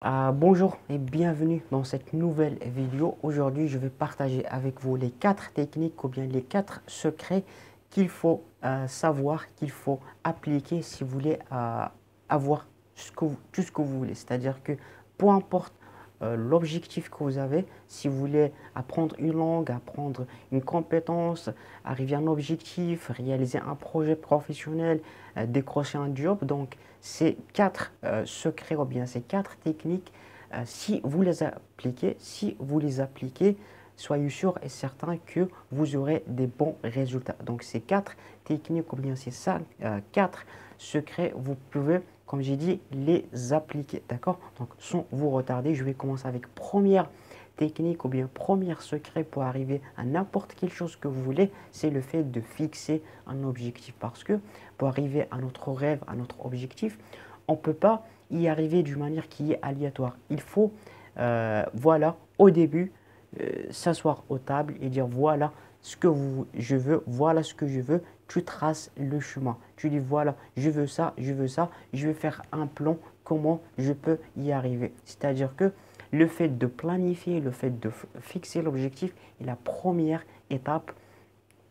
Bonjour et bienvenue dans cette nouvelle vidéo. Aujourd'hui, je vais partager avec vous les 4 techniques ou bien les 4 secrets qu'il faut savoir, qu'il faut appliquer si vous voulez avoir tout ce que vous voulez. C'est-à-dire que peu importe l'objectif que vous avez, si vous voulez apprendre une langue, apprendre une compétence, arriver à un objectif, réaliser un projet professionnel, décrocher un job, donc ces 4 secrets ou bien ces 4 techniques, si vous les appliquez, soyez sûr et certain que vous aurez des bons résultats. Donc ces 4 techniques ou bien ces 4 secrets, vous pouvez, comme j'ai dit, les appliquer. D'accord? Donc sans vous retarder, je vais commencer avec première technique ou bien premier secret pour arriver à n'importe quelle chose que vous voulez, c'est le fait de fixer un objectif. Parce que pour arriver à notre rêve, à notre objectif, on ne peut pas y arriver d'une manière qui est aléatoire. Il faut, voilà, au début, s'asseoir aux tables et dire voilà ce que je veux, voilà ce que je veux. Tu traces le chemin. Tu dis voilà, je veux ça, je veux ça, je vais faire un plan, comment je peux y arriver. C'est-à-dire que le fait de planifier, le fait de fixer l'objectif est la première étape,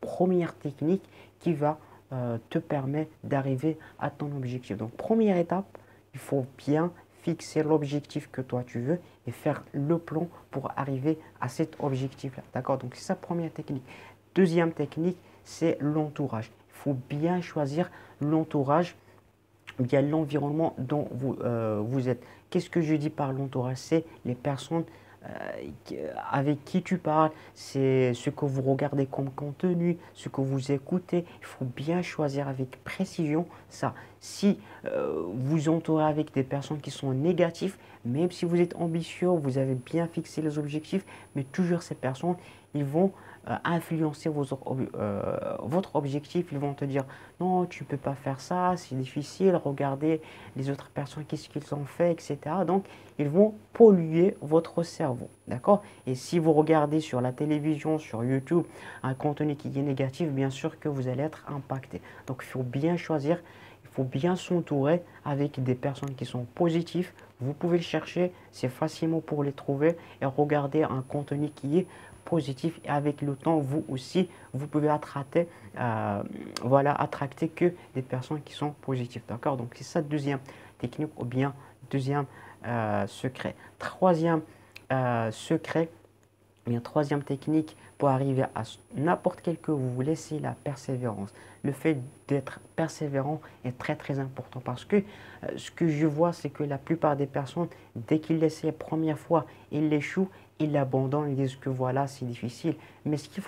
première technique qui va te permettre d'arriver à ton objectif. Donc, première étape, il faut bien fixer l'objectif que toi tu veux et faire le plan pour arriver à cet objectif-là. D'accord? Donc, c'est ça, première technique. Deuxième technique, c'est l'entourage. Il faut bien choisir l'entourage, bien l'environnement dont vous êtes. Qu'est-ce que je dis par l'entourage? C'est les personnes avec qui tu parles, c'est ce que vous regardez comme contenu, ce que vous écoutez. Il faut bien choisir avec précision ça. Si vous entourez avec des personnes qui sont négatives, même si vous êtes ambitieux, vous avez bien fixé les objectifs, mais toujours ces personnes, ils vont influencer votre objectif. Ils vont te dire non, tu ne peux pas faire ça, c'est difficile, regardez les autres personnes, qu'est-ce qu'ils ont fait, etc. Donc, ils vont polluer votre cerveau. D'accord? Et si vous regardez sur la télévision, sur YouTube, un contenu qui est négatif, bien sûr que vous allez être impacté. Donc, il faut bien choisir, il faut bien s'entourer avec des personnes qui sont positives. Vous pouvez le chercher, c'est facilement pour les trouver et regarder un contenu qui est positif. Et avec le temps, vous aussi, vous pouvez attracter que des personnes qui sont positives. D'accord? Donc, c'est ça, deuxième technique ou bien deuxième secret. Troisième secret, bien troisième technique pour arriver à n'importe quel que vous voulez, c'est la persévérance. Le fait d'être persévérant est très très important parce que ce que je vois, c'est que la plupart des personnes, dès qu'ils l'essayent la première fois, ils l'échouent, ils l'abandonnent, ils disent que voilà, c'est difficile. Mais ce qu'il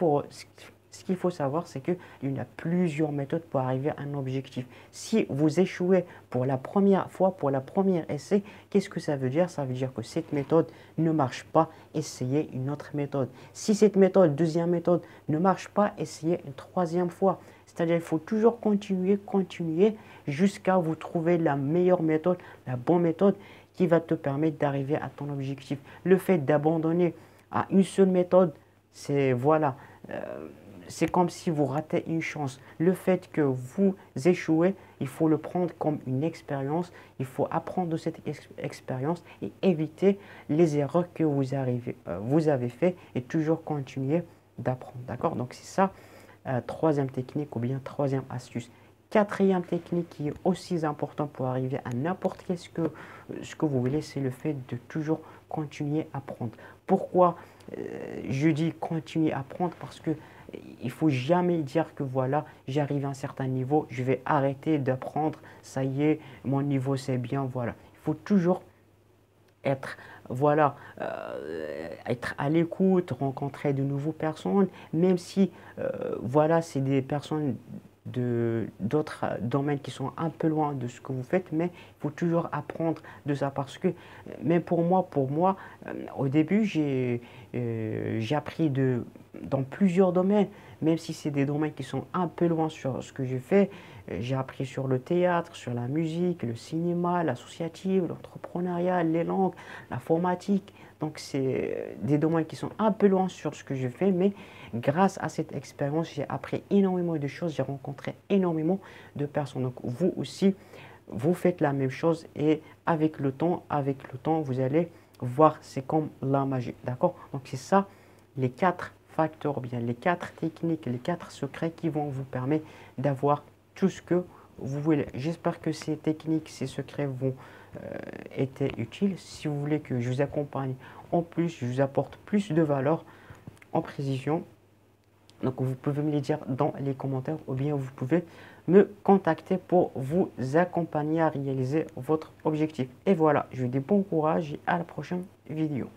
faut savoir, c'est qu'il y a plusieurs méthodes pour arriver à un objectif. Si vous échouez pour la première fois, pour la première essai, qu'est-ce que ça veut dire? Ça veut dire que cette méthode ne marche pas, essayez une autre méthode. Si cette méthode, deuxième méthode, ne marche pas, essayez une troisième fois. C'est-à-dire qu'il faut toujours continuer jusqu'à vous trouver la meilleure méthode, la bonne méthode qui va te permettre d'arriver à ton objectif. Le fait d'abandonner à une seule méthode, c'est voilà, c'est comme si vous ratez une chance. Le fait que vous échouez, il faut le prendre comme une expérience. Il faut apprendre de cette expérience et éviter les erreurs que vous avez fait et toujours continuer d'apprendre. D'accord? Donc c'est ça, troisième technique ou bien troisième astuce. Quatrième technique qui est aussi important pour arriver à n'importe quel ce que vous voulez, c'est le fait de toujours continuer à apprendre. Pourquoi je dis continuer à apprendre? Parce que il faut jamais dire que voilà, j'arrive à un certain niveau, je vais arrêter d'apprendre, ça y est, mon niveau c'est bien, voilà. Il faut toujours être, voilà, être à l'écoute, rencontrer de nouvelles personnes, même si, voilà, c'est des personnes d'autres domaines qui sont un peu loin de ce que vous faites, mais il faut toujours apprendre de ça parce que même pour moi au début, j'ai appris dans plusieurs domaines, même si c'est des domaines qui sont un peu loin sur ce que je fais. J'ai appris sur le théâtre, sur la musique, le cinéma, l'associatif, l'entrepreneuriat, les langues, l'informatique. Donc, c'est des domaines qui sont un peu loin sur ce que je fais, mais grâce à cette expérience, j'ai appris énormément de choses, j'ai rencontré énormément de personnes. Donc, vous aussi, vous faites la même chose et avec le temps, vous allez voir, c'est comme la magie, d'accord? Donc c'est ça, les 4 facteurs, ou bien les 4 techniques, les 4 secrets qui vont vous permettre d'avoir tout ce que vous voulez. J'espère que ces techniques, ces secrets vont être utiles. Si vous voulez que je vous accompagne en plus, je vous apporte plus de valeur en précision, donc vous pouvez me les dire dans les commentaires ou bien vous pouvez me contacter pour vous accompagner à réaliser votre objectif. Et voilà, je vous dis bon courage et à la prochaine vidéo.